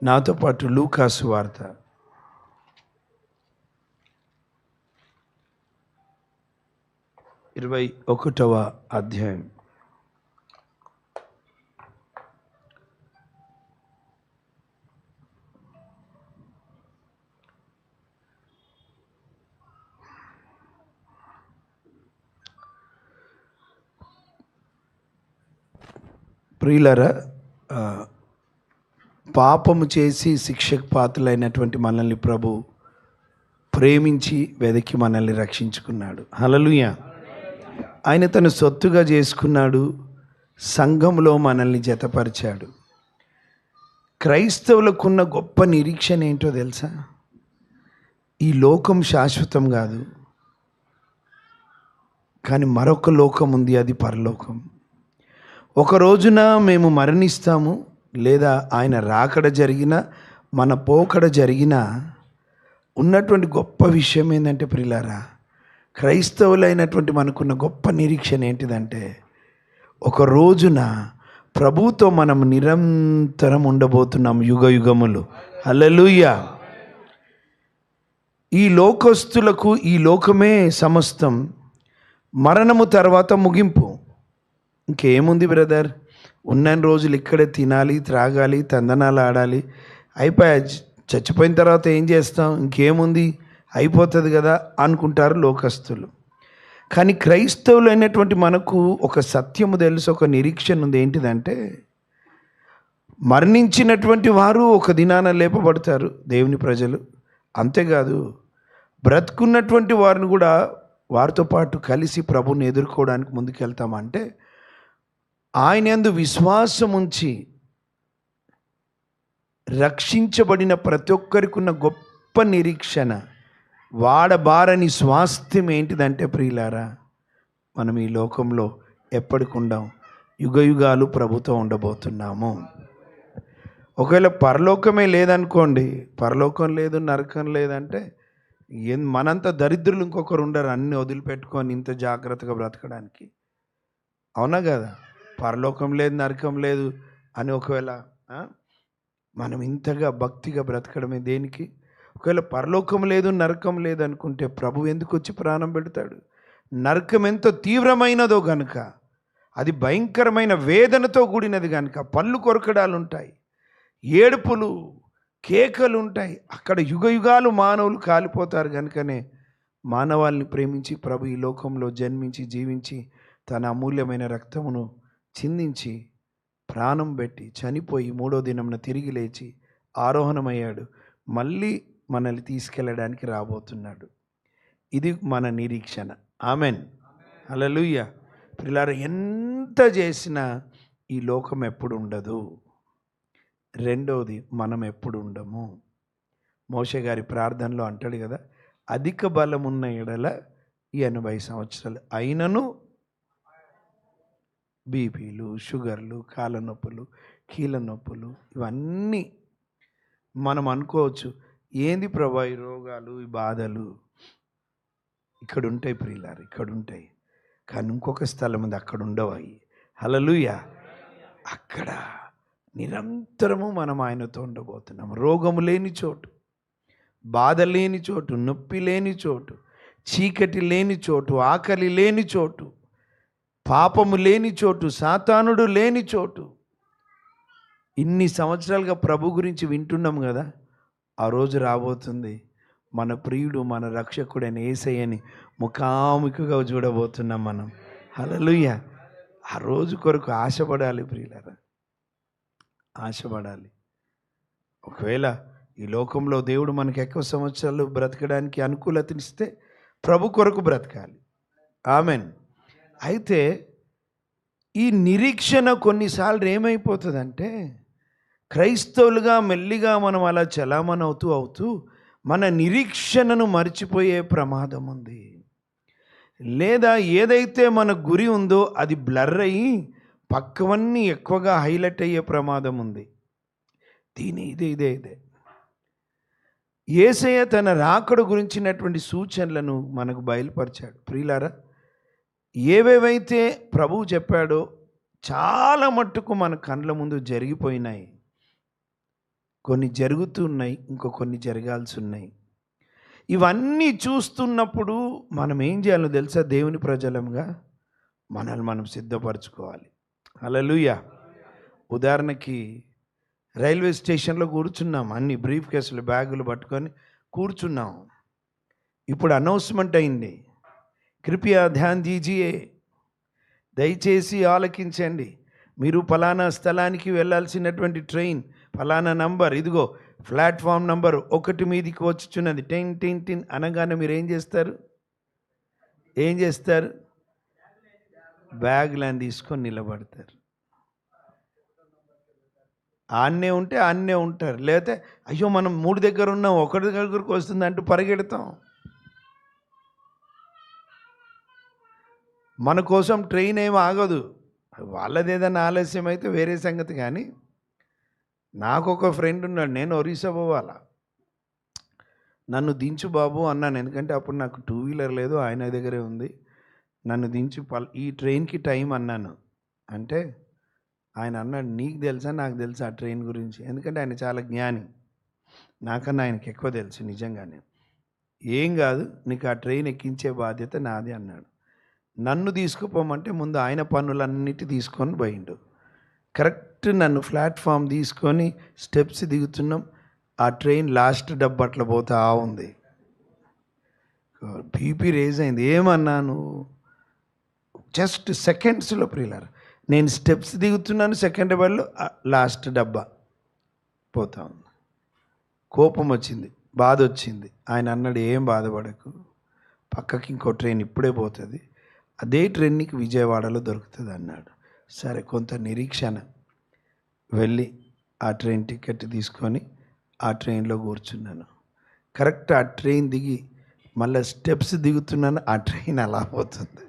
నాతో పాటు లూకాసు వార్త 21వ అధ్యాయం. ప్రియులారా, పాపము చేసి శిక్షకు పాత్రులైనటువంటి మనల్ని ప్రభు ప్రేమించి వెదకి మనల్ని రక్షించుకున్నాడు. హల్లెలూయా. ఆయన తను సొత్తుగా చేసుకున్నాడు. సంఘంలో మనల్ని జతపరిచాడు. క్రైస్తవులకున్న గొప్ప నిరీక్షణ ఏంటో తెలుసా? ఈ లోకం శాశ్వతం కాదు, కానీ మరొక లోకం ఉంది, అది పరలోకం. ఒక రోజున మేము మరణిస్తాము, లేదా ఆయన రాకడ జరిగిన మన పోకడ జరిగిన ఉన్నటువంటి గొప్ప విషయం ఏంటంటే ప్రియులారా, క్రైస్తవులైనటువంటి మనకున్న గొప్ప నిరీక్షణ ఏంటిదంటే, ఒక రోజున ప్రభువుతో మనం నిరంతరం ఉండబోతున్నాం, యుగ యుగములు. హల్లెలూయా. ఈ లోకస్తులకు ఈ లోకమే సమస్తం. మరణము తర్వాత ముగింపు. ఇంకేముంది బ్రదర్? ఉన్న రోజులు ఇక్కడే తినాలి, త్రాగాలి, తందనాలు ఆడాలి, అయిపోయా. చచ్చిపోయిన తర్వాత ఏం చేస్తాం? ఇంకేముంది, అయిపోతుంది కదా అనుకుంటారు లోకస్తులు. కానీ క్రైస్తవులు అయినటువంటి మనకు ఒక సత్యము తెలుసు, ఒక నిరీక్షణ ఉంది. ఏంటిదంటే, మరణించినటువంటి వారు ఒక దినాన లేపబడతారు దేవుని ప్రజలు. అంతేకాదు, బ్రతుకున్నటువంటి వారిని కూడా వారితో పాటు కలిసి ప్రభుని ఎదుర్కోవడానికి ముందుకెళ్తామంటే, ఆయన యందు విశ్వాసం ఉంచి రక్షించబడిన ప్రతి ఒక్కరికి ఉన్న గొప్ప నిరీక్షణ, వాడబారని స్వాస్థ్యం ఏంటిదంటే ప్రియులారా, మనం ఈ లోకంలో ఎప్పటికుండాం, యుగ యుగాలు ప్రభుతో ఉండబోతున్నాము. ఒకవేళ పరలోకమే లేదనుకోండి, పరలోకం లేదు, నరకం లేదంటే మనంత దరిద్రులు ఇంకొకరు ఉండరు, అన్ని వదిలిపెట్టుకొని ఇంత జాగ్రత్తగా బ్రతకడానికి. అవునా కదా? పరలోకం లేదు, నరకం లేదు అని ఒకవేళ మనం ఇంతగా భక్తిగా బ్రతకడమే దేనికి? ఒకవేళ పరలోకం లేదు, నరకం లేదు అనుకుంటే ప్రభు ఎందుకు వచ్చి ప్రాణం పెడతాడు? నరకం ఎంతో తీవ్రమైనదో గనుక, అది భయంకరమైన వేదనతో కూడినది కనుక, పళ్ళు కొరకడాలు ఉంటాయి, ఏడుపులు, కేకలు ఉంటాయి. అక్కడ యుగ యుగాలు మానవులు కాలిపోతారు. కనుకనే మానవాల్ని ప్రేమించి ప్రభు ఈ లోకంలో జన్మించి జీవించి తన అమూల్యమైన రక్తమును చిందించి ప్రాణం పెట్టి చనిపోయి 3వ దినమున తిరిగి లేచి ఆరోహణమయ్యాడు. మళ్ళీ మనల్ని తీసుకెళ్ళడానికి రాబోతున్నాడు. ఇది మన నిరీక్షణ. ఆమెన్. హల్లెలూయా. ప్రియులారా, ఎంత చేసినా ఈ లోకం ఎప్పుడు ఉండదు. రెండవది, మనం ఎప్పుడు ఉండము. మోషే గారి ప్రార్థనలో అంటాడు కదా, అధిక బలమున్న ఎడల ఈ 80 సంవత్సరాలు అయినను బీపీలు, షుగర్లు, కాళ్ళ నొప్పులు, కీళ్ళ నొప్పులు, ఇవన్నీ మనం అనుకోవచ్చు, ఏంది ప్రభా ఈ రోగాలు, ఈ బాధలు? ఇక్కడ ఉంటాయి ప్రియులారు, ఇక్కడ ఉంటాయి. కానీ ఇంకొక స్థలం ఉంది, అక్కడ ఉండవు అవి. హల్లెలూయా. అక్కడ నిరంతరము మనం ఆయనతో ఉండబోతున్నాం. రోగము లేని చోటు, బాధ లేని చోటు, నొప్పి లేని చోటు, చీకటి లేని చోటు, ఆకలి లేని చోటు, పాపము లేని చోటు, సాతానుడు లేని చోటు. ఇన్ని సంవత్సరాలుగా ప్రభు గురించి వింటున్నాం కదా, ఆ రోజు రాబోతుంది. మన ప్రియుడు, మన రక్షకుడైన యేసయ్యని ముఖాముఖిగా చూడబోతున్నాం మనం. హల్లెలూయా. ఆ రోజు కొరకు ఆశపడాలి ప్రియులారా, ఆశపడాలి. ఒకవేళ ఈ లోకంలో దేవుడు మనకి ఎక్కువ సంవత్సరాలు బ్రతకడానికి అనుకూలతనిస్తే ప్రభు కొరకు బ్రతకాలి. ఆమెన్. అయితే ఈ నిరీక్షణ కొన్నిసార్లు ఏమైపోతుందంటే, క్రైస్తవులుగా మెల్లిగా మనం అలా చలామణి అవుతూ మన నిరీక్షణను మర్చిపోయే ప్రమాదం ఉంది. లేదా ఏదైతే మన గురి ఉందో అది బ్లర్ అయ్యి పక్కవన్నీ ఎక్కువగా హైలైట్ అయ్యే ప్రమాదం ఉంది. ఇదే యేసయ్య తన రాకడ గురించినటువంటి సూచనలను మనకు బయలుపరిచాడు. ప్రియులారా, ఏవేవైతే ప్రభువు చెప్పాడో చాలా మట్టుకు మన కండ్ల ముందు జరిగిపోయినాయి. కొన్ని జరుగుతున్నాయి, కొన్ని జరగాల్సి ఉన్నాయి. ఇవన్నీ చూస్తున్నప్పుడు మనం ఏం చేయాలో తెలుసా? దేవుని ప్రజలంగా మనల్ని మనం సిద్ధపరచుకోవాలి. హల్లెలూయా. ఉదాహరణకి రైల్వే స్టేషన్లో కూర్చున్నాం, అన్ని బ్రీఫ్ కేసులు బ్యాగులు పట్టుకొని కూర్చున్నాం. ఇప్పుడు అనౌన్స్మెంట్ అయింది, కృపయా ధ్యాన్ దీజియే, దయచేసి ఆలకించండి, మీరు ఫలానా స్థలానికి వెళ్ళాల్సినటువంటి ట్రైన్ ఫలానా నంబర్, ఇదిగో ప్లాట్ఫామ్ నంబర్ 1 మీదికి వచ్చుచున్నది, టిన్ టిన్ టిన్ అనగానే మీరు ఏం చేస్తారు? బ్యాగ్లను తీసుకొని నిలబడతారు. ఆన్నే ఉంటే ఆన్నే ఉంటారు, లేకపోతే అయ్యో మనం 3 దగ్గర ఉన్నాం, 1 దగ్గరకు వస్తుంది అంటూ పరిగెడతాం. మన కోసం ట్రైన్ ఏమి ఆగదు. వాళ్ళది ఏదైనా ఆలస్యం అయితే వేరే సంగతి. కానీ నాకు ఒక ఫ్రెండ్ ఉన్నాడు, నేను ఒరిస్సా పోవాలా, నన్ను దించు బాబు అన్నాను. ఎందుకంటే అప్పుడు నాకు 2 వీలర్ లేదు, ఆయన దగ్గరే ఉంది. నన్ను దించు ఈ ట్రైన్కి టైం అన్నాను. అంటే ఆయన అన్నాడు, నీకు తెలుసా నాకు తెలుసా ఆ ట్రైన్ గురించి? ఎందుకంటే ఆయన చాలా జ్ఞాని, నాకన్నా ఆయనకి ఎక్కువ తెలుసు నిజంగానే. ఏం కాదు, నీకు ఆ ట్రైన్ ఎక్కించే బాధ్యత నాది అన్నాడు. నన్ను తీసుకుపోమంటే ముందు ఆయన పనులన్నిటి తీసుకొని పోయిండు. కరెక్ట్ నన్ను ప్లాట్ఫామ్ తీసుకొని స్టెప్స్ దిగుతున్నాం, ఆ ట్రైన్ లాస్ట్ డబ్బు అట్లా పోతా ఉంది. బీపీ రేజ్ అయింది. ఏమన్నాను? జస్ట్ సెకండ్స్లో ప్రియులారా, నేను స్టెప్స్ దిగుతున్నాను, సెకండ్ డబ్బాలో లాస్ట్ డబ్బా పోతా ఉంది. కోపం వచ్చింది, బాధ వచ్చింది. ఆయన అన్నాడు, ఏం బాధపడకు, పక్కకి ఇంకో ట్రైన్ ఇప్పుడే పోతుంది, అదే ట్రైన్ నీకు విజయవాడలో దొరుకుతుంది అన్నాడు. సరే, కొంత నిరీక్షణ. వెళ్ళి ఆ ట్రైన్ టికెట్ తీసుకొని ఆ ట్రైన్లో కూర్చున్నాను. కరెక్ట్ ఆ ట్రైన్ దిగి మళ్ళీ స్టెప్స్ దిగుతున్నాను, ఆ ట్రైన్ అలా పోతుంది.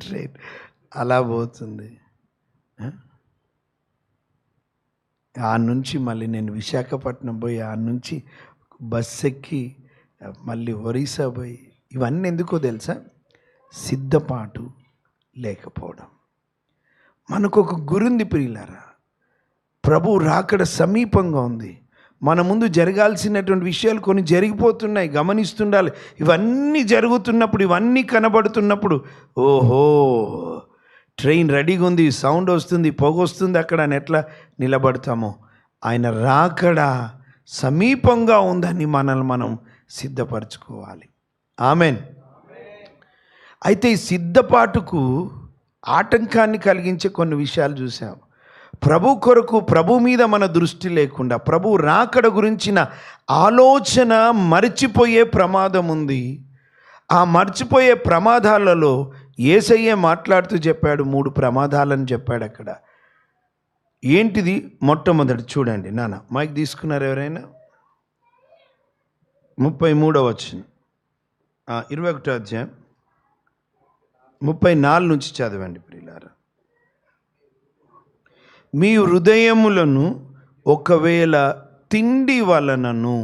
ట్రైన్ అలా పోతుంది. ఆ నుంచి మళ్ళీ నేను విశాఖపట్నం పోయి, ఆ నుంచి బస్సు ఎక్కి మళ్ళీ ఒరిస్సా పోయి, ఇవన్నీ ఎందుకో తెలుసా? సిద్ధపాటు లేకపోవడం. మనకు ఒక గురుంది ప్రియులారా, ప్రభు రాకడ సమీపంగా ఉంది. మన ముందు జరగాల్సినటువంటి విషయాలు కొన్ని జరిగిపోతున్నాయి, గమనిస్తుండాలి. ఇవన్నీ జరుగుతున్నప్పుడు, ఇవన్నీ కనబడుతున్నప్పుడు, ఓహో ట్రైన్ రెడీగా ఉంది, సౌండ్ వస్తుంది, పొగ వస్తుంది, అక్కడ అని ఎట్లా నిలబడతామో, ఆయన రాకడ సమీపంగా ఉందని మనల్ని మనం సిద్ధపరచుకోవాలి. ఆమెన్. అయితే ఈ సిద్ధపాటుకు ఆటంకాన్ని కలిగించే కొన్ని విషయాలు చూసాం. ప్రభు కొరకు, ప్రభు మీద మన దృష్టి లేకుండా, ప్రభు రాకడ గురించిన ఆలోచన మర్చిపోయే ప్రమాదం ఉంది. ఆ మర్చిపోయే ప్రమాదాలలో యేసయ్య మాట్లాడుతూ చెప్పాడు, 3 ప్రమాదాలను చెప్పాడు అక్కడ. ఏంటిది? మొట్టమొదటి చూడండి నాన్న, మైక్ తీసుకున్నారు ఎవరైనా? 33వ వచనం, 21వ అధ్యాయం 34 నుంచి చదవండి ప్రియులారా. మీ హృదయములను ఒకవేళ తిండి వలనను,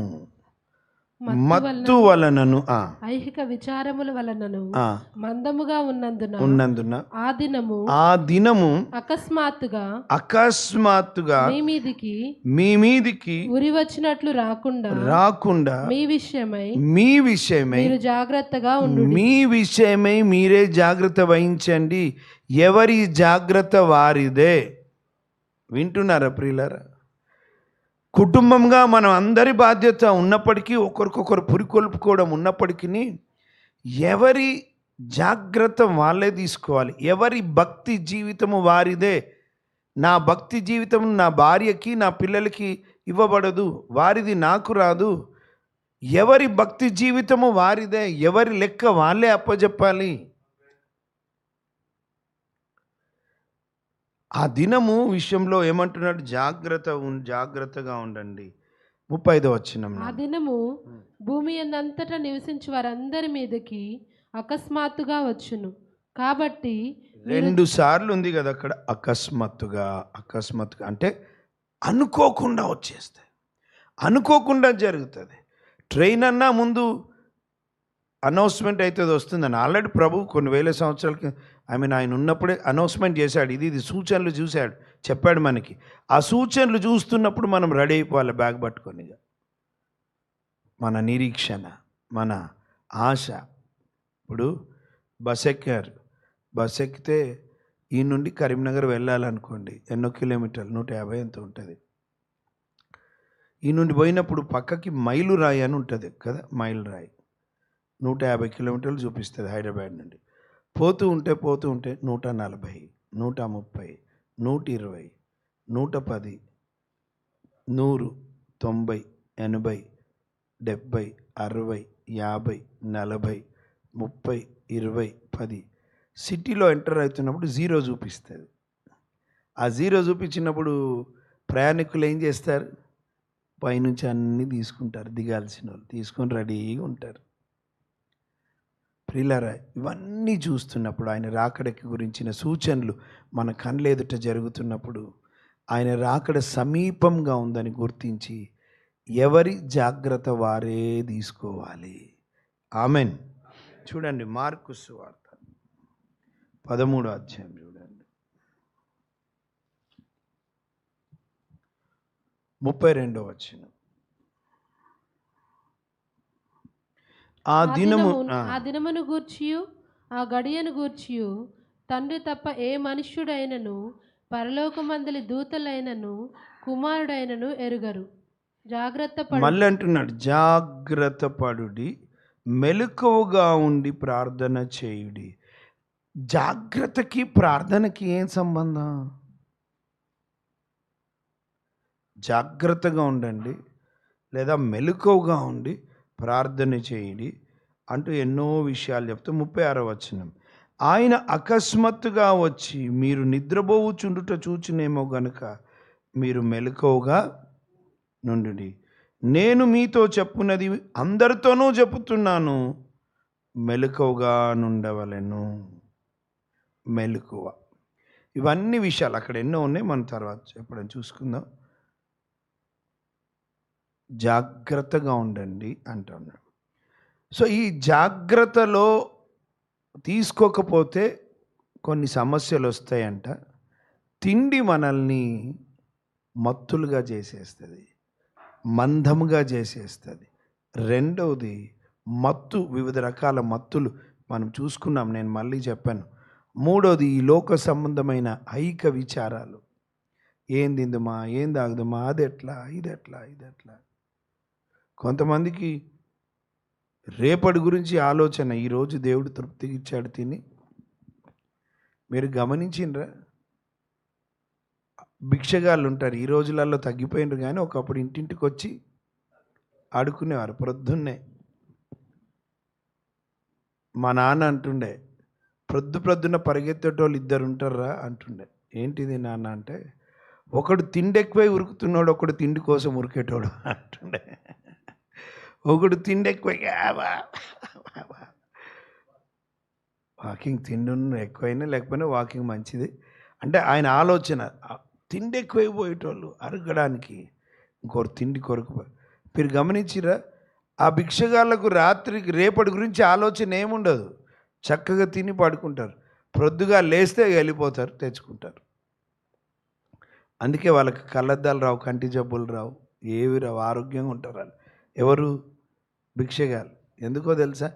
మత్తు వలనను, ఐహిక విచారముల వలనను మందముగా ఉన్నందున ఆ దినము అకస్మాత్తుగా మీ మీదికి ఉరి వచ్చినట్లు రాకుండా మీ విషయమై మీరే జాగ్రత్త వహించండి. ఎవరి జాగ్రత్త వారిదే. వింటున్నారా ప్రియులారా? కుటుంబంగా మనం అందరి బాధ్యత ఉన్నప్పటికీ, ఒకరికొకరు పురికొల్పుకోవడం ఉన్నప్పటికీ, ఎవరి జాగ్రత్త వాళ్ళే తీసుకోవాలి. ఎవరి భక్తి జీవితము వారిదే. నా భక్తి జీవితం నా భార్యకి, నా పిల్లలకి ఇవ్వబడదు, వారిది నాకు రాదు. ఎవరి భక్తి జీవితము వారిదే, ఎవరి లెక్క వాళ్ళే అప్పచెప్పాలి. ఆ దినము విషయంలో ఏమంటున్నాడు? జాగ్రత్తగా ఉండండి. 35వ వచనం, ఆ దినము భూమి అంతటా నివసించి వారందరి మీదకి అకస్మాత్తుగా వచ్చును. కాబట్టి 2 సార్లు ఉంది కదా అక్కడ, అకస్మాత్తుగా అంటే అనుకోకుండా వచ్చేస్తాయి, అనుకోకుండా జరుగుతుంది. ట్రైన్ అన్నా ముందు అనౌన్స్మెంట్ అయితే వస్తుందని ఆల్రెడీ ప్రభు కొన్ని వేల సంవత్సరాలకి ఆయన ఉన్నప్పుడే అనౌన్స్మెంట్ చేశాడు, ఇది సూచనలు చూశాడు, చెప్పాడు మనకి. ఆ సూచనలు చూస్తున్నప్పుడు మనం రెడీ అయిపోవాలి బ్యాగ్ పట్టుకొని. మన నిరీక్షణ, మన ఆశ. ఇప్పుడు బస్ ఎక్కారు, బస్ ఎక్కితే ఈ నుండి కరీంనగర్ వెళ్ళాలనుకోండి, ఎన్నో కిలోమీటర్లు, 150 ఎంత ఉంటుంది. ఈ నుండి పోయినప్పుడు పక్కకి మైలు రాయి అని ఉంటుంది కదా, మైలు రాయి 150 కిలోమీటర్లు చూపిస్తుంది హైదరాబాద్ నుండి. పోతూ ఉంటే 140, 130, 120, 110, 110, 100, 90, 80, 70, 60, 50, 40, 30, 20, 10. సిటీలో ఎంటర్ అవుతున్నప్పుడు 0 చూపిస్తుంది. ఆ 0 చూపించినప్పుడు ప్రయాణికులు ఏం చేస్తారు? పైనుంచి అన్నీ తీసుకుంటారు, దిగాల్సిన వాళ్ళు తీసుకొని రెడీగా ఉంటారు. ప్రియులారా, ఇవన్నీ చూస్తున్నప్పుడు, ఆయన రాకడకి గురించిన సూచనలు మన కళ్ళ ఎదుట జరుగుతున్నప్పుడు, ఆయన రాకడ సమీపంగా ఉందని గుర్తించి ఎవరి జాగ్రత్త వారే తీసుకోవాలి. ఆమెన్. చూడండి, మార్కు సువార్త 13వ అధ్యాయం చూడండి, 32వ వచనం. ఆ దినమును గూర్చియు ఆ గడియను గూర్చియు తండ్రి తప్ప ఏ మనుష్యుడైనను పరలోకమందలి దూతలైనను కుమారుడైనను ఎరుగరు. జాగ్రత్త పడు. మళ్ళీ అంటున్నాడు, జాగ్రత్త పడుడి, మెలకువగా ఉండి ప్రార్థన చేయుడి. జాగ్రత్తకి ప్రార్థనకి ఏం సంబంధం? జాగ్రత్తగా ఉండండి లేదా మెలకువగా ఉండి ప్రార్థన చేయండి అంటూ ఎన్నో విషయాలు చెప్తూ 36వ వచనం, ఆయన అకస్మాత్తుగా వచ్చి మీరు నిద్రపోవుచుండుట చూచునేమో గనుక మీరు మెలకువగా నుండుడి. నేను మీతో చెప్పున్నది అందరితోనూ చెప్పుతున్నాను, మెలకువగా నుండవలెను. మెలకువ. ఇవన్నీ విషయాలు అక్కడ ఎన్నో ఉన్నాయి, మనం తర్వాత ఎప్పుడైనా చూసుకుందాం. జాగ్రత్తగా ఉండండి అంటున్నాడు. సో ఈ జాగ్రత్తలో తీసుకోకపోతే కొన్ని సమస్యలు వస్తాయంట. తిండి మనల్ని మత్తులుగా చేసేస్తుంది, మందముగా చేసేస్తుంది. రెండవది మత్తు, వివిధ రకాల మత్తులు మనం చూసుకున్నాం, నేను మళ్ళీ చెప్పాను. మూడవది ఈ లోక సంబంధమైన ఐక విచారాలు. ఏం తిందుమా, ఏం తాగుదమా, అదెట్లా, ఇదెట్లా, ఇదెట్లా. కొంతమందికి రేపటి గురించి ఆలోచన, ఈరోజు దేవుడు తృప్తికి ఇచ్చాడు తిని. మీరు గమనించిండ్రా? భిక్షగాళ్ళు ఉంటారు, ఈ రోజులలో తగ్గిపోయినారు, కానీ ఒకప్పుడు ఇంటింటికి వచ్చి ఆడుకునేవారు. ప్రొద్దున్నే మా నాన్న అంటుండే, ప్రొద్దున పరిగెత్తేటోళ్ళు 2 ఉంటారా అంటుండే. ఏంటిది నాన్న అంటే, ఒకడు తిండి ఎక్కువై ఉరుకుతున్నాడు, ఒకడు తిండి కోసం ఉరికేటోడు అంటుండే. ఒకడు తిండి ఎక్కువై వాకింగ్, తిండి ఎక్కువైనా లేకపోయినా వాకింగ్ మంచిది అంటే ఆయన ఆలోచన. తిండి ఎక్కువైపోయేటోళ్ళు అరగడానికి, ఇంకోరు తిండి కొరకు. మీరు గమనించిరా? ఆ భిక్షగాళ్ళకు రాత్రికి రేపటి గురించి ఆలోచన ఏముండదు, చక్కగా తిని పడుకుంటారు. ప్రొద్దుగా లేస్తే వెళ్ళిపోతారు, తెచ్చుకుంటారు. అందుకే వాళ్ళకి కళ్ళద్దాలు రావు, కంటి జబ్బులు రావు, ఏవి రావు, ఆరోగ్యంగా ఉంటారు వాళ్ళు. ఎవరు? భిక్షగాలు. ఎందుకో తెలుసా?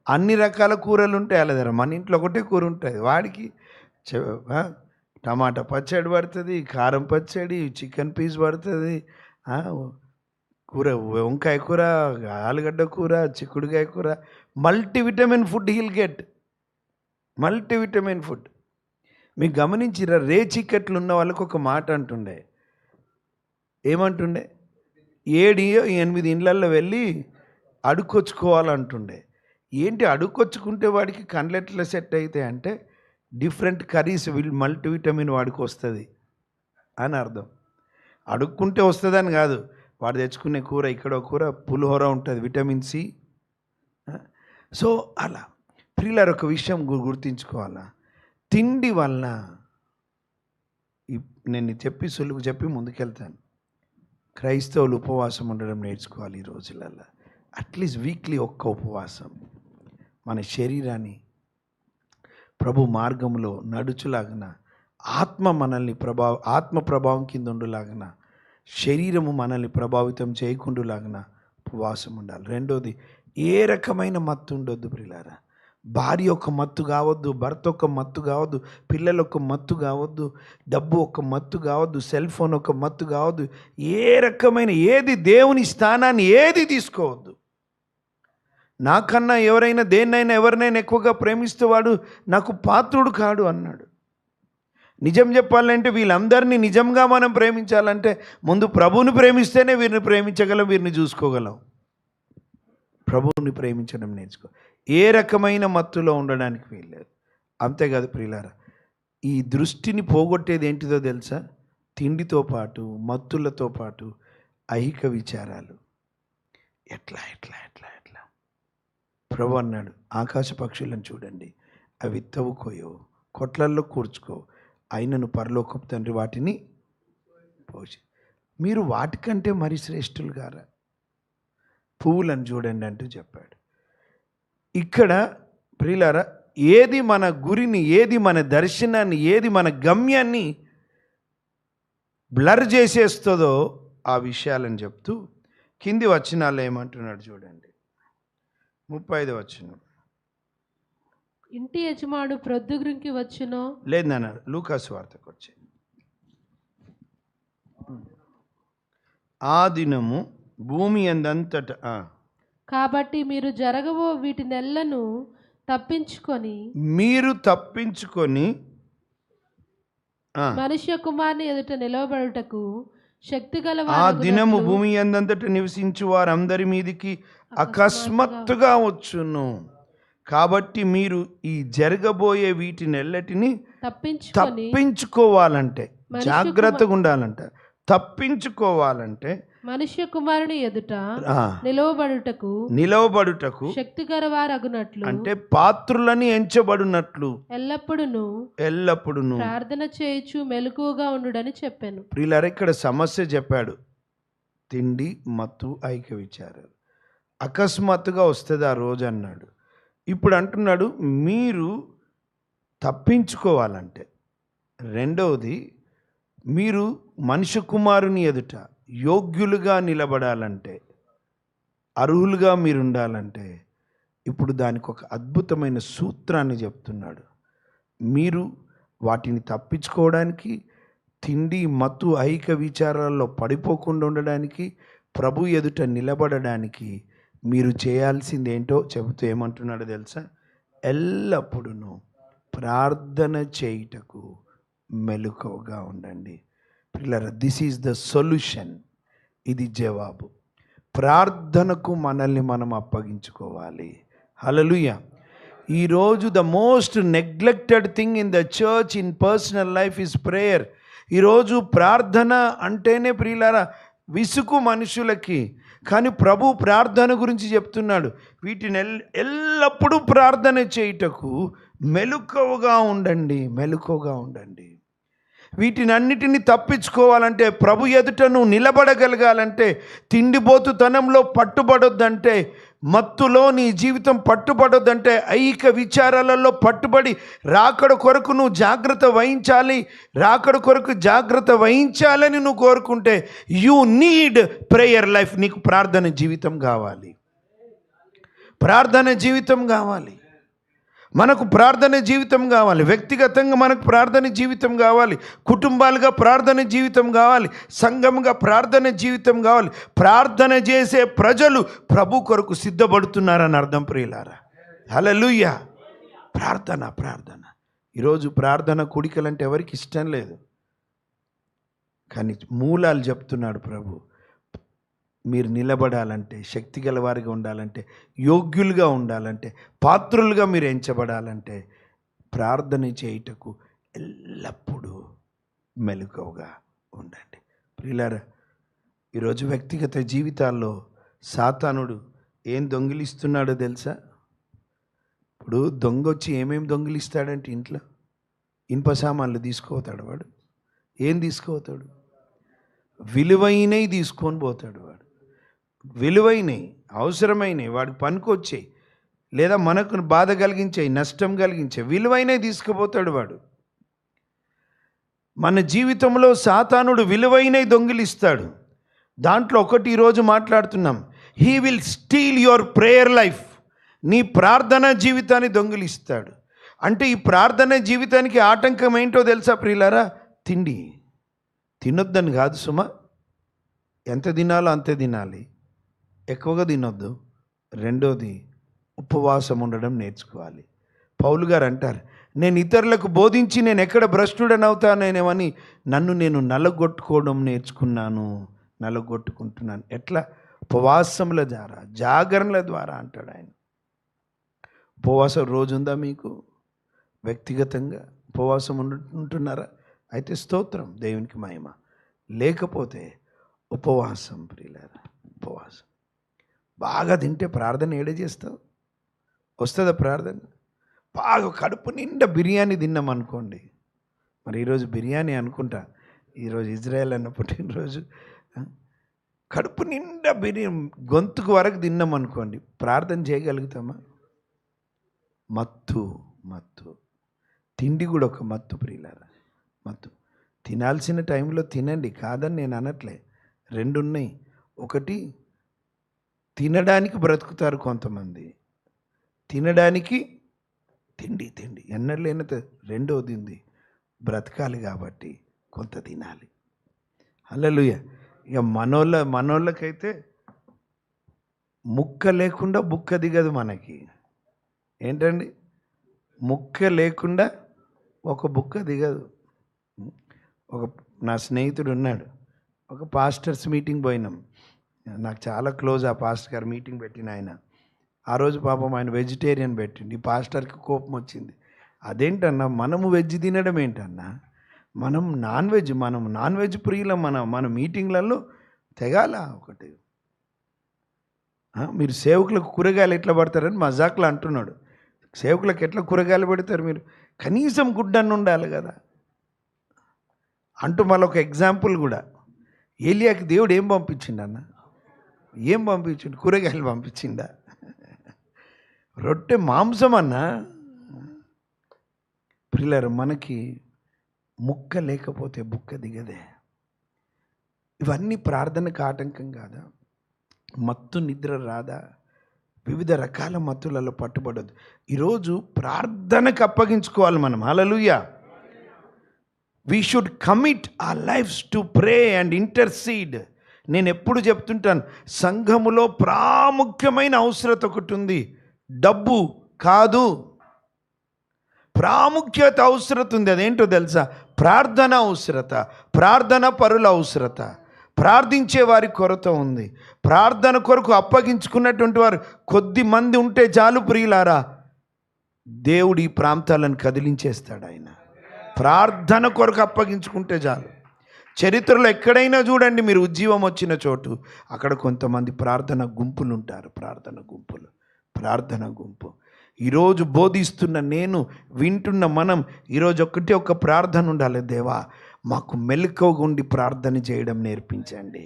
అన్ని రకాల కూరలు ఉంటాయి వాళ్ళ దగ్గర, మన ఇంట్లో ఒకటే కూర ఉంటుంది, వాడికి టమాటా పచ్చడి పడుతుంది, కారం పచ్చడి, చికెన్ పీస్ పడుతుంది, కూర వంకాయ కూర, ఆలుగడ్డ కూర, చిక్కుడుకాయ కూర. Multivitamin food heal get, multivitamin food. మీకు గమనించిరా? రేచికట్లు ఉన్న వాళ్ళకు ఒక మాట అంటుండే, ఏమంటుండే? 7-8 ఇండ్లల్లో వెళ్ళి అడుక్కొచ్చుకోవాలంటుండే. ఏంటి అడుక్కొచ్చుకుంటే వాడికి కండ్లెట్లా సెట్ అవుతాయి అంటే, డిఫరెంట్ కర్రీస్ మల్టీవిటమిన్ వాడికి వస్తుంది అని అర్థం. అడుక్కుంటే వస్తుందని కాదు, వాడు తెచ్చుకునే కూర, ఇక్కడ కూర పులిహోర ఉంటుంది, విటమిన్ సి. సో అలా ప్రియులారా, ఒక విషయం గుర్తుంచుకోవాలా, తిండి వలన నేను చెప్పి ముందుకెళ్తాను. క్రైస్తవులు ఉపవాసం ఉండడం నేర్చుకోవాలి ఈ రోజులలో. అట్లీస్ట్ వీక్లీ ఒక్క ఉపవాసం మన శరీరాన్ని ప్రభు మార్గంలో నడుచులాగన, ఆత్మ ప్రభావం కింద ఉండులాగన, శరీరము మనల్ని ప్రభావితం చేయకుండాలాగన ఉపవాసం ఉండాలి. రెండోది, ఏ రకమైన మత్తు ఉండొద్దు ప్రియులారా. భార్య ఒక మత్తు కావద్దు, భర్త ఒక మత్తు కావద్దు, పిల్లలు ఒక మత్తు కావద్దు, డబ్బు ఒక మత్తు కావద్దు, సెల్ ఫోన్ ఒక మత్తు కావద్దు. ఏ రకమైన ఏది దేవుని స్థానాన్ని ఏది తీసుకోవద్దు. నాకన్నా ఎవరైనా దేన్నైనా ఎవరినైనా ఎక్కువగా ప్రేమిస్తే వాడు నాకు పాత్రుడు కాడు అన్నాడు. నిజం చెప్పాలంటే వీళ్ళందరినీ నిజంగా మనం ప్రేమించాలంటే ముందు ప్రభువుని ప్రేమిస్తేనే వీరిని ప్రేమించగలం, వీరిని చూసుకోగలం. ప్రభువుని ప్రేమించడం నేర్చుకో. ఏ రకమైన మత్తులో ఉండడానికి వీల్లేదు. అంతేకాదు ప్రియులారా, ఈ దృష్టిని పోగొట్టేది ఏంటిదో తెలుసా? తిండితో పాటు, మత్తులతో పాటు ఐహిక విచారాలు. ఎట్లా ఎట్లా ఎట్లా ఎట్లా ప్రభు అన్నాడు, ఆకాశ పక్షులను చూడండి, అవి తవ్వుకోయో, కొట్లల్లో కూర్చుకో, అయినను పరలోకపు తండ్రి వాటిని పోషి. మీరు వాటికంటే మరి శ్రేష్ఠులు గారా? పువ్వులను చూడండి అంటూ చెప్పాడు. ఇక్కడ ప్రియులారా, ఏది మన గురిని, ఏది మన దర్శనాన్ని, ఏది మన గమ్యాన్ని బ్లర్ చేసేస్తుందో ఆ విషయాలని చెప్తూ కింది వచనాలు ఏమంటున్నాడు చూడండి. 35వ వచనం. ఇంటి యజమాడు ప్రొద్దుగురికి వచ్చునో, లేదు నాన్న, లూకాసు వార్తకు వచ్చి, ఆ దినము భూమి ఎందంతటా కాబట్టి మీరు జరగవో వీటినెల్లను తప్పించుకొని మనుష్య కుమారుని ఎదుట నిలవబడుటకు శక్తి గల ఆ దినము భూమి ఎందంతట నివసించు వారందరి మీదికి అకస్మాత్తుగా వచ్చును. కాబట్టి మీరు ఈ జరగబోయే వీటినెల్లటిని తప్పించుకోవాలంటే, జాగ్రత్తగా ఉండాలంట. తప్పించుకోవాలంటే మనుష్య కుమారుని ఎదుట నిలవబడుటకు శక్తిగల వారగునట్లు, అంటే పాత్రులని ఎంచబడినట్లు ఎల్లప్పుడూ ప్రార్థన చేయొచ్చు మెలకువగా ఉండుడని చెప్పాను. ప్రియులారా, ఇక్కడ సమస్య చెప్పాడు. తిండి, మత్తు, ఐక్య విచారాలు అకస్మాత్తుగా వస్తుంది ఆ రోజు అన్నాడు. ఇప్పుడు అంటున్నాడు మీరు తప్పించుకోవాలంటే. రెండవది, మీరు మనుష్య కుమారుని ఎదుట యోగ్యులుగా నిలబడాలంటే, అర్హులుగా మీరు ఉండాలంటే, ఇప్పుడు దానికి ఒక అద్భుతమైన సూత్రాన్ని చెప్తున్నాడు. మీరు వాటిని తప్పించుకోవడానికి, తిండి, మత్తు, ఐహిక విచారాల్లో పడిపోకుండా ఉండడానికి, ప్రభు ఎదుట నిలబడడానికి మీరు చేయాల్సింది ఏంటో చెబుతూ ఏమంటున్నాడో తెలుసా? ఎల్లప్పుడూ ప్రార్థన చేయుటకు మెలకువగా ఉండండి. పిల్లరా, దిస్ ఈజ్ ద సొల్యూషన్. ఇది జవాబు. ప్రార్థనకు మనల్ని మనం అప్పగించుకోవాలి. హల్లెలూయా. ఈరోజు the most neglected thing in the church, in personal life is prayer. ఈరోజు ప్రార్థన అంటేనే ప్రియులారా విసుగు మనుషులకి. కానీ ప్రభు ప్రార్థన గురించి చెప్తున్నాడు. వీటిని ఎల్లప్పుడూ ప్రార్థన చేయుటకు మెలకువగా ఉండండి, మెలకువగా ఉండండి. వీటిని అన్నిటినీ తప్పించుకోవాలంటే, ప్రభు ఎదుట నువ్వు నిలబడగలగాలంటే, తిండిబోతుతనంలో పట్టుబడొద్దంటే, మత్తులో నీ జీవితం పట్టుబడొద్దంటే, ఐహిక విచారాలలో పట్టుబడి రాకడ కొరకు నువ్వు జాగ్రత్త వహించాలి. రాకడ కొరకు జాగ్రత్త వహించాలని నువ్వు కోరుకుంటే యూ నీడ్ ప్రేయర్ లైఫ్. నీకు ప్రార్థన జీవితం కావాలి, ప్రార్థన జీవితం కావాలి. మనకు ప్రార్థన జీవితం కావాలి. వ్యక్తిగతంగా మనకు ప్రార్థన జీవితం కావాలి. కుటుంబాలుగా ప్రార్థన జీవితం కావాలి. సంఘంగా ప్రార్థన జీవితం కావాలి. ప్రార్థన చేసే ప్రజలు ప్రభు కొరకు సిద్ధపడుతున్నారని అర్థం ప్రియులారా. హల్లెలూయా. ప్రార్థన ప్రార్థన. ఈరోజు ప్రార్థన కుడికలంటే ఎవరికి ఇష్టం లేదు. కానీ మూలాలు చెప్తున్నాడు ప్రభు. మీరు నిలబడాలంటే, శక్తి గల వారిగా ఉండాలంటే, యోగ్యులుగా ఉండాలంటే, పాత్రులుగా మీరు ఎంచబడాలంటే ప్రార్థన చేయుటకు ఎల్లప్పుడూ మెలకువగా ఉండండి. ప్రియులారా, ఈరోజు వ్యక్తిగత జీవితాల్లో సాతానుడు ఏం దొంగిలిస్తున్నాడో తెలుసా? ఇప్పుడు దొంగ వచ్చి ఏమేమి దొంగిలిస్తాడంటే, ఇంట్లో ఇనుప సామాన్లు తీసుకుపోతాడు వాడు. ఏం తీసుకుపోతాడు? విలువైనవి తీసుకొని పోతాడు వాడు. విలువైనవి, అవసరమైనవి, వాడికి పనికొచ్చాయి. లేదా మనకు బాధ కలిగించే, నష్టం కలిగించే విలువైనవి తీసుకుపోతాడు వాడు. మన జీవితంలో సాతానుడు విలువైనవి దొంగిలిస్తాడు. దాంట్లో ఒకటి ఈరోజు మాట్లాడుతున్నాం. He will steel your prayer life. నీ ప్రార్థన జీవితాన్ని దొంగిలిస్తాడు. అంటే ఈ ప్రార్థన జీవితానికి ఆటంకం ఏంటో తెలుసా ప్రియులారా? తిండి. తినొద్దని కాదు సుమా, ఎంత తినాలో అంతే తినాలి, ఎక్కువగా తినొద్దు. రెండోది, ఉపవాసం ఉండడం నేర్చుకోవాలి. పౌలు గారు అంటారు, నేను ఇతరులకు బోధించి నేను ఎక్కడ భ్రష్టుడని అవుతానేమని నన్ను నేను నలగొట్టుకోవడం నేర్చుకున్నాను, నలగొట్టుకుంటున్నాను. ఎట్లా? ఉపవాసముల ద్వారా, జాగరణల ద్వారా అంటాడు ఆయన. ఉపవాసం రోజు ఉందా మీకు? వ్యక్తిగతంగా ఉపవాసం ఉంటున్నారా? అయితే స్తోత్రం, దేవునికి మహిమ. లేకపోతే ఉపవాసం ప్రియులారా, ఉపవాసం. బాగా తింటే ప్రార్థన ఏడే చేస్తావు? వస్తుందా ప్రార్థన? బాగా కడుపు నిండా బిర్యానీ తిన్నాం అనుకోండి, మరి ఈరోజు బిర్యానీ అనుకుంటా, ఈరోజు ఇజ్రాయెల్ అన్న పుట్టినరోజు, కడుపు నిండా బిర్యానీ గొంతుకు వరకు తిన్నాం అనుకోండి, ప్రార్థన చేయగలుగుతామా? మత్తు. తిండి కూడా ఒక మత్తు ప్రియులారా, మత్తు. తినాల్సిన టైంలో తినండి, కాదని నేను అనట్లే. రెండు ఉన్నాయి. ఒకటి, తినడానికి బ్రతుకుతారు కొంతమంది, తినడానికి తిండి ఎన్నడూ లేనంత. రెండోది ఉంది, బ్రతకాలి కాబట్టి కొంత తినాలి. హల్లెలూయా. ఇక మనోళ్ళకైతే ముక్క లేకుండా బుక్క దిగదు మనకి. ఏంటండి? ముక్క లేకుండా ఒక బుక్క దిగదు. నా స్నేహితుడు ఉన్నాడు, ఒక పాస్టర్స్ మీటింగ్ పోయినాం. నాకు చాలా క్లోజ్ ఆ పాస్టర్ గారు మీటింగ్ పెట్టిన ఆయన. ఆ రోజు పాపం ఆయన వెజిటేరియన్ పెట్టిండి. ఈ పాస్టర్కి కోపం వచ్చింది. అదేంటన్నా, మనము వెజ్ తినడం ఏంటన్నా, మనం నాన్ వెజ్ ప్రియులం. మన మీటింగ్లలో తెగాల ఒకటి. మీరు సేవకులకు కూరగాయలు ఎట్లా పడతారని మజాక్లో అంటున్నాడు. సేవకులకు ఎట్లా కూరగాయలు పెడతారు మీరు? కనీసం గుడ్డన్ను ఉండాలి కదా అంటూ మళ్ళీ ఒక ఎగ్జాంపుల్ కూడా. ఏలియాకి దేవుడు ఏం పంపించిండు అన్న? ఏం పంపించిండు? కూరగాయలు పంపించిండా? రొట్టె మాంసం అన్నా. ప్రియులారా, మనకి ముక్క లేకపోతే బుక్క దిగదే. ఇవన్నీ ప్రార్థనకు ఆటంకం కాదా? మత్తు నిద్ర రాదా? వివిధ రకాల మత్తులలో పట్టుబడదు. ఈరోజు ప్రార్థనకు అప్పగించుకోవాలి మనం. Hallelujah. We should commit our lives to pray and intercede. నేను ఎప్పుడు చెప్తుంటాను, సంఘములో ప్రాముఖ్యమైన అవసరత ఒకటి ఉంది. డబ్బు కాదు, ప్రాముఖ్యత అవసరత ఉంది. అదేంటో తెలుసా? ప్రార్థన అవసరత, ప్రార్థన పరుల అవసరత, ప్రార్థించే వారి కొరత ఉంది. ప్రార్థన కొరకు అప్పగించుకున్నటువంటి వారు కొద్ది మంది ఉంటే చాలు ప్రియులారా, దేవుడు ఈ ప్రాంతాలను కదిలించేస్తాడు ఆయన. ప్రార్థన కొరకు అప్పగించుకుంటే చాలు. చరిత్రలో ఎక్కడైనా చూడండి మీరు, ఉజ్జీవం వచ్చిన చోటు అక్కడ కొంతమంది ప్రార్థన గుంపులు ఉంటారు. ప్రార్థన గుంపు. ఈరోజు బోధిస్తున్న నేను, వింటున్న మనం ఈరోజు ఒక ప్రార్థన ఉండాలి. దేవా, మాకు మెలకువగా ఉండి ప్రార్థన చేయడం నేర్పించండి.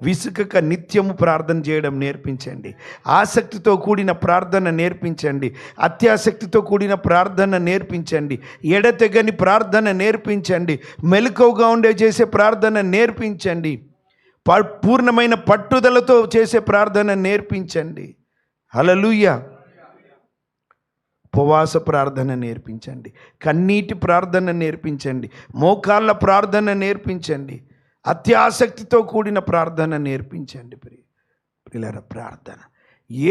విసుకక నిత్యము ప్రార్థన చేయడం నేర్పించండి. ఆసక్తితో కూడిన ప్రార్థన నేర్పించండి. అత్యాసక్తితో కూడిన ప్రార్థన నేర్పించండి. ఎడతెగని ప్రార్థన నేర్పించండి. మెలకువగా ఉండే చేసే ప్రార్థన నేర్పించండి. పూర్ణమైన పట్టుదలతో చేసే ప్రార్థన నేర్పించండి. హల్లెలూయా. ఉపవాస ప్రార్థన నేర్పించండి. కన్నీటి ప్రార్థన నేర్పించండి. మోకాళ్ళ ప్రార్థన నేర్పించండి. అత్యాసక్తితో కూడిన ప్రార్థన నేర్పించండి. ప్రియులారా, ప్రార్థన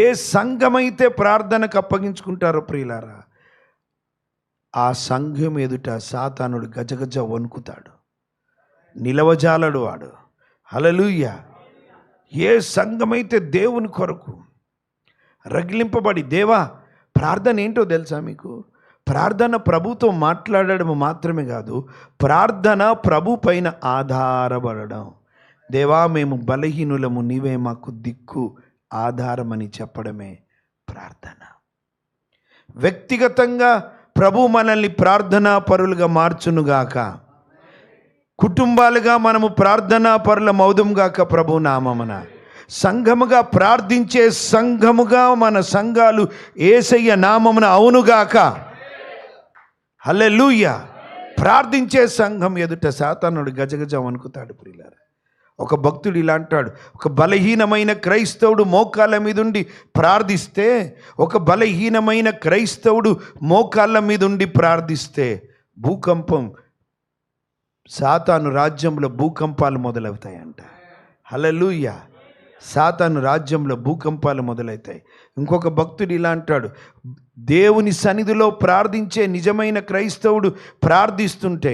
ఏ సంఘమైతే ప్రార్థనకు అప్పగించుకుంటారో ప్రియులారా, ఆ సంఘం ఎదుట సాతానుడు గజగజ వణుకుతాడు, నిలవజాలడు వాడు. హల్లెలూయా. ఏ సంఘమైతే దేవుని కొరకు రగిలింపబడి, దేవా, ప్రార్థన ఏంటో తెలుసా మీకు? ప్రార్థన ప్రభుతో మాట్లాడడం మాత్రమే కాదు, ప్రార్థన ప్రభు పైన ఆధారపడడం. దేవా, మేము బలహీనులము, నీవే మాకు దిక్కు ఆధారమని చెప్పడమే ప్రార్థన. వ్యక్తిగతంగా ప్రభు మనల్ని ప్రార్థనా పరులుగా మార్చునుగాక. కుటుంబాలుగా మనము ప్రార్థనా పరుల మౌదుంగాక ప్రభు నామమున. సంఘముగా ప్రార్థించే సంఘముగా మన సంఘాలు యేసయ్య నామమున అవునుగాక. హల్లెలూయా. ప్రార్థించే సంఘం ఎదుట సాతానుడు గజగజ వణుకుతాడు ప్రియులారా. ఒక భక్తుడు ఇలా అంటాడు, ఒక బలహీనమైన క్రైస్తవుడు మోకాళ్ళ మీద ఉండి ప్రార్థిస్తే, ఒక బలహీనమైన క్రైస్తవుడు మోకాళ్ళ మీద ఉండి ప్రార్థిస్తే భూకంపం, సాతాను రాజ్యంలో భూకంపాలు మొదలవుతాయంట. హల్లెలూయా. సాతాను రాజ్యంలో భూకంపాలు మొదలవుతాయి. ఇంకొక భక్తుడు ఇలా అంటాడు, దేవుని సన్నిధిలో ప్రార్థించే నిజమైన క్రైస్తవుడు ప్రార్థిస్తుంటే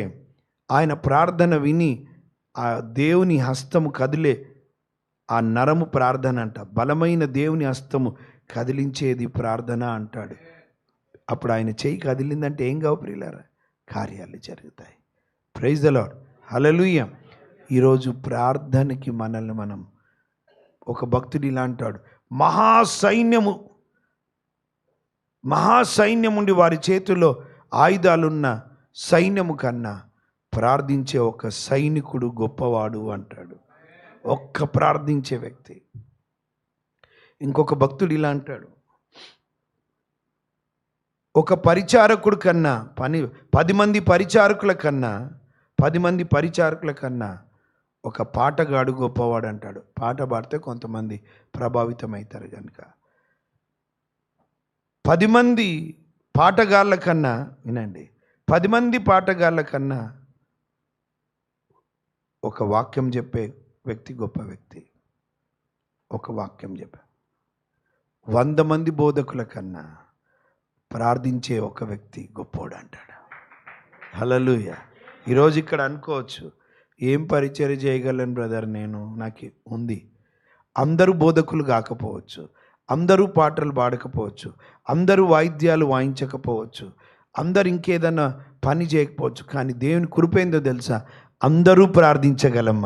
ఆయన ప్రార్థన విని ఆ దేవుని హస్తము కదిలే ఆ నరము ప్రార్థన అంట. బలమైన దేవుని హస్తము కదిలించేది ప్రార్థన అంటాడు. అప్పుడు ఆయన చెయ్యి కదిలిందంటే ఏం కావు ప్రియులారా? కార్యాలు జరుగుతాయి. Praise the lord. హల్లెలూయా. ఈరోజు ప్రార్థనకి మనల్ని మనం, ఒక భక్తుడు ఇలా అంటాడు, మహాసైన్యం ఉండి వారి చేతుల్లో ఆయుధాలున్న సైన్యము కన్నా ప్రార్థించే ఒక సైనికుడు గొప్పవాడు అంటాడు. ఒక్క ప్రార్థించే వ్యక్తి. ఇంకొక భక్తుడు ఇలా అంటాడు, ఒక పరిచారకుడు కన్నా 10 మంది పరిచారకుల కన్నా ఒక పాటగాడు గొప్పవాడు అంటాడు. పాట పాడితే కొంతమంది ప్రభావితమవుతారు కనుక 10 మంది పాటగాళ్ళ కన్నా, వినండి, 10 మంది పాటగాళ్ళ కన్నా ఒక వాక్యం చెప్పే వ్యక్తి గొప్ప వ్యక్తి. ఒక వాక్యం చెప్పే 100 మంది బోధకుల కన్నా ప్రార్థించే ఒక వ్యక్తి గొప్పోడు అంటాడు. హల్లెలూయా. ఈరోజు ఇక్కడ అనుకోవచ్చు, ఏం పరిచర్య చేయగలను బ్రదర్, నాకు ఉంది. అందరూ బోధకులు కాకపోవచ్చు, అందరూ పాటలు పాడకపోవచ్చు, అందరూ వాయిద్యాలు వాయించకపోవచ్చు, అందరు ఇంకేదన్నా పని చేయకపోవచ్చు, కానీ దేవుని కృప ఏందో తెలుసా? అందరూ ప్రార్థించగలం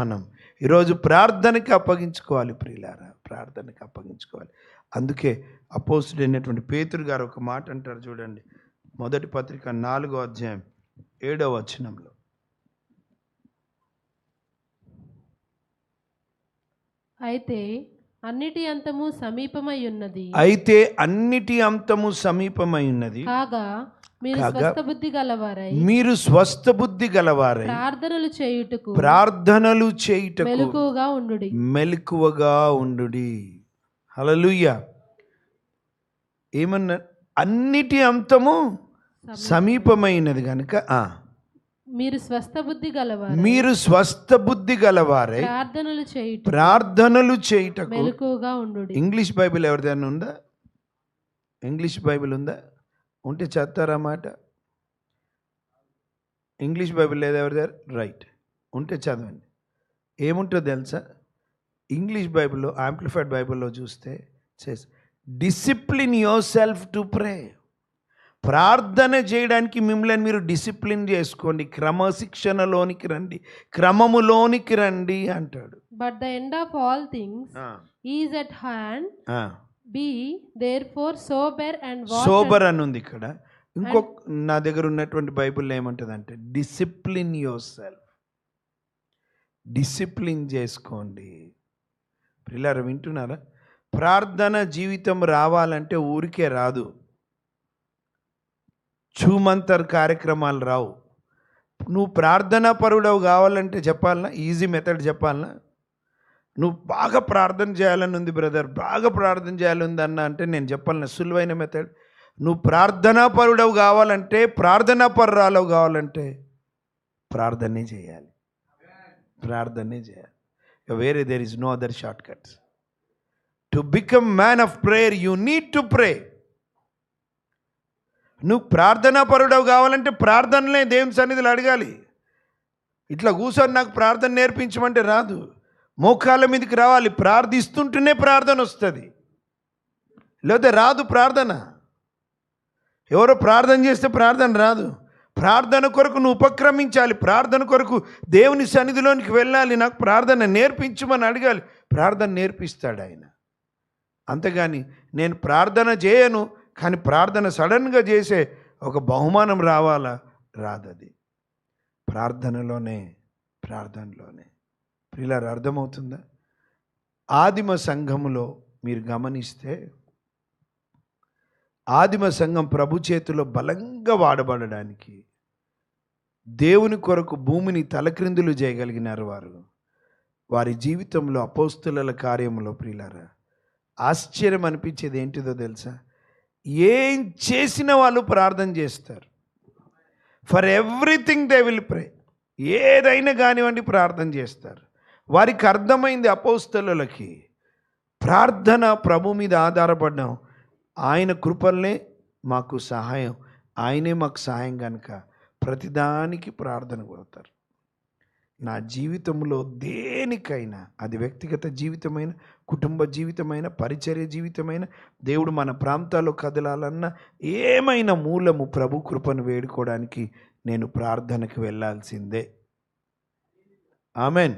మనం. ఈరోజు ప్రార్థనకి అప్పగించుకోవాలి ప్రియులారా, ప్రార్థనకి అప్పగించుకోవాలి. అందుకే అపోస్తుడైనటువంటి పేతురు గారు ఒక మాట అంటారు చూడండి, మొదటి పత్రిక 4వ అధ్యాయం 7వ వచనంలో, అయితే అన్నిటి అంతము సమీపమై ఉన్నది కాగా మీరు స్వస్థ బుద్ధి గలవారై ప్రార్థనలు చేయుటకు మెలకువగా ఉండుడి. హల్లెలూయా. ఏమన్నా? అన్నిటి అంతము సమీపమైనది కనుక మీరు స్వస్థ బుద్ధి గలవారై ప్రార్థనలు చేయుటకు మెలకువగా ఉండుడి. ఇంగ్లీష్ బైబిల్ ఎవరిదైనా ఉందా? ఇంగ్లీష్ బైబిల్ ఉందా? ఉంటే చదువుతారా మాట? ఇంగ్లీష్ బైబిల్ లేదా ఎవరిదారు? రైట్, ఉంటే చదవండి. ఏముంటుందో తెలుసా? ఇంగ్లీష్ బైబిల్లో, యాంప్లిఫైడ్ బైబిల్లో చూస్తే discipline your self to pray. ప్రార్థన చేయడానికి మిమ్మల్ని మీరు డిసిప్లిన్ చేసుకోండి, క్రమశిక్షణలోనికి రండి, క్రమములోనికి రండి అంటాడు. But the end of all things is at hand, be therefore sober and watch. Sober అని ఉంది ఇక్కడ. ఇంకొక నా దగ్గర ఉన్నటువంటి బైబిల్లో ఏమంటుంది అంటే డిసిప్లిన్ యువర్ సెల్ఫ్. డిసిప్లిన్ చేసుకోండి. పిల్లలు వింటున్నారా? ప్రార్థన జీవితం రావాలంటే ఊరికే రాదు. చూమంతర్ కార్యక్రమాలు రావు. నువ్వు ప్రార్థనా పరుడవు కావాలంటే చెప్పాలనా? Easy method చెప్పాలనా? నువ్వు బాగా ప్రార్థన చేయాలని ఉంది బ్రదర్, బాగా ప్రార్థన చేయాలని ఉంది అన్న అంటే నేను చెప్పాలనా సులువైన మెథడ్? నువ్వు ప్రార్థనా పరుడవు కావాలంటే, ప్రార్థనా పరురాలవు కావాలంటే ప్రార్థనే చేయాలి. వేరే there is no other short cuts. To become man of prayer you need to pray. నువ్వు ప్రార్థనా పరుడవు కావాలంటే ప్రార్థనలే దేవుని సన్నిధిలో అడగాలి. ఇట్లా కూర్చొని నాకు ప్రార్థన నేర్పించమంటే రాదు. మోకాళ్ళ మీదకి రావాలి, ప్రార్థిస్తుంటేనే ప్రార్థన వస్తుంది, లేకపోతే రాదు ప్రార్థన. ఎవరో ప్రార్థన చేస్తే ప్రార్థన రాదు. ప్రార్థన కొరకు నువ్వు ఉపక్రమించాలి, ప్రార్థన కొరకు దేవుని సన్నిధిలోనికి వెళ్ళాలి. నాకు ప్రార్థన నేర్పించమని అడగాలి, ప్రార్థన నేర్పిస్తాడు ఆయన. అంతేగాని నేను ప్రార్థన చేయను కానీ ప్రార్థన సడన్గా చేసే ఒక బహుమానం రావాలా? రాదది. ప్రార్థనలోనే ప్రార్థనలోనే. ప్రియులారా, అర్థమవుతుందా? ఆదిమ సంఘములో మీరు గమనిస్తే ఆదిమ సంఘం ప్రభు చేతిలో బలంగా వాడబడడానికి దేవుని కొరకు భూమిని తలక్రిందులు చేయగలిగినారు వారు. వారి జీవితంలో అపోస్తుల కార్యంలో ప్రియులారా ఆశ్చర్యం అనిపించేది ఏంటిదో తెలుసా? ఏం చేసిన వాళ్ళు ప్రార్థన చేస్తారు. For everything they will pray. ఏదైనా కానివ్వండి ప్రార్థన చేస్తారు. వారికి అర్థమైంది అపోస్తలులకి ప్రార్థన ప్రభు మీద ఆధారపడ్డాం. ఆయన కృపలనే మాకు సహాయం, ఆయనే మాకు సహాయం కనుక ప్రతిదానికి ప్రార్థన కొడతారు. నా జీవితంలో దేనికైనా, అది వ్యక్తిగత జీవితమైన, కుటుంబ జీవితమైన, పరిచర్య జీవితమైన, దేవుడు మన ప్రాంతాల్లో కదలాలన్నా ఏమైనా మూలము ప్రభు కృపను వేడుకోవడానికి నేను ప్రార్థనకు వెళ్ళాల్సిందే. ఆమెన్.